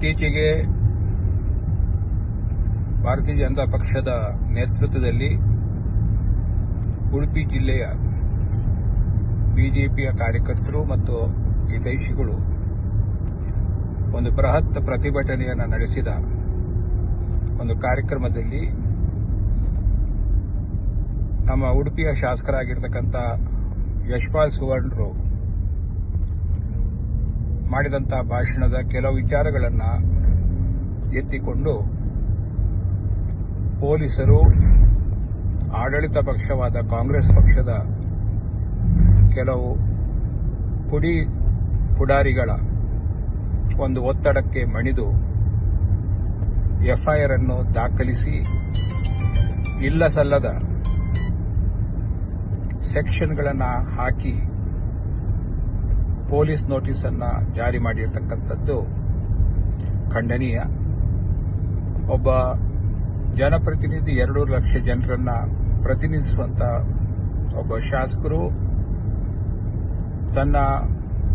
ಇತ್ತೀಚೆಗೆ ಭಾರತೀಯ ಜನತಾ ಪಕ್ಷದ ನೇತೃತ್ವದಲ್ಲಿ ಉಡುಪಿ ಜಿಲ್ಲೆಯ ಬಿಜೆಪಿಯ ಕಾರ್ಯಕರ್ತರು ಮತ್ತು ಹಿತೈಷಿಗಳು ಒಂದು ಬೃಹತ್ ಪ್ರತಿಭಟನೆಯನ್ನು ನಡೆಸಿದ ಒಂದು ಕಾರ್ಯಕ್ರಮದಲ್ಲಿ ನಮ್ಮ ಉಡುಪಿಯ ಶಾಸಕರಾಗಿರ್ತಕ್ಕಂಥ ಯಶ್ಪಾಲ್ ಸುವರ್ಣರು ಮಾಡಿದಂಥ ಭಾಷಣದ ಕೆಲವು ವಿಚಾರಗಳನ್ನು ಎತ್ತಿಕೊಂಡು ಪೊಲೀಸರು ಆಡಳಿತ ಪಕ್ಷವಾದ ಕಾಂಗ್ರೆಸ್ ಪಕ್ಷದ ಕೆಲವು ಪುಡಾರಿಗಳ ಒಂದು ಒತ್ತಡಕ್ಕೆ ಮಣಿದು ಎಫ್ಐಆರ್ ಅನ್ನು ದಾಖಲಿಸಿ ಇಲ್ಲಸಲ್ಲದ ಸೆಕ್ಷನ್ಗಳನ್ನು ಹಾಕಿ ಪೊಲೀಸ್ ನೋಟಿಸ್ ಅನ್ನು ಜಾರಿ ಮಾಡಿರ್ತಕ್ಕಂಥದ್ದು ಖಂಡನೀಯ. ಒಬ್ಬ ಜನಪ್ರತಿನಿಧಿ 2 ಲಕ್ಷ ಜನರನ್ನ ಪ್ರತಿನಿಧಿಸುವಂತ ಒಬ್ಬ ಶಾಸಕರು ತನ್ನ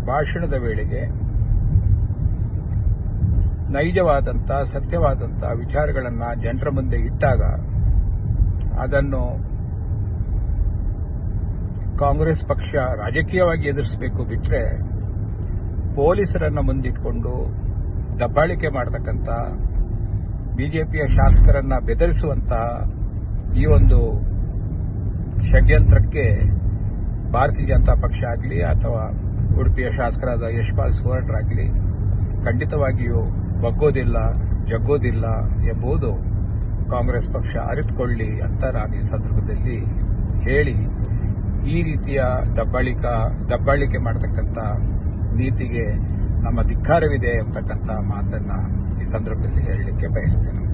ಭಾಷಣದ ವೇಳೆಗೆ ನೈಜವಾದಂಥ ಸತ್ಯವಾದಂಥ ವಿಚಾರಗಳನ್ನು ಜನರ ಮುಂದೆ ಇಟ್ಟಾಗ ಅದನ್ನು ಕಾಂಗ್ರೆಸ್ ಪಕ್ಷ ರಾಜಕೀಯವಾಗಿ ಎದುರಿಸಬೇಕು ಬಿಟ್ಟರೆ ಪೊಲೀಸರನ್ನು ಮುಂದಿಟ್ಟುಕೊಂಡು ದಬ್ಬಾಳಿಕೆ ಮಾಡತಕ್ಕಂಥ ಬಿಜೆಪಿಯ ಶಾಸಕರನ್ನ ಬೆದರಿಸುವಂತ ಈ ಒಂದು ಷಡ್ಯಂತ್ರಕ್ಕೆ ಭಾರತೀಯ ಜನತಾ ಪಕ್ಷ ಆಗಲಿ ಅಥವಾ ಉಡುಪಿಯ ಶಾಸಕರಾದ ಯಶ್ಪಾಲ್ ಸುವರ್ಣರಾಗಲಿ ಖಂಡಿತವಾಗಿಯೂ ಬಗ್ಗೋದಿಲ್ಲ, ಜಗ್ಗೋದಿಲ್ಲ ಎಂಬುದು ಕಾಂಗ್ರೆಸ್ ಪಕ್ಷ ಅರಿತುಕೊಳ್ಳಿ ಅಂತ ನಾನು ಈ ಸಂದರ್ಭದಲ್ಲಿ ಹೇಳಿ, ಈ ರೀತಿಯ ದಬ್ಬಾಳಿಕೆ ಮಾಡತಕ್ಕಂಥ ನೀತಿಗೆ ನಮ್ಮ ಧಿಕ್ಕಾರವಿದೆ ಅಂತಕ್ಕಂಥ ಮಾತನ್ನ ಈ ಸಂದರ್ಭದಲ್ಲಿ ಹೇಳಲಿಕ್ಕೆ ಬಯಸ್ತೇನೆ.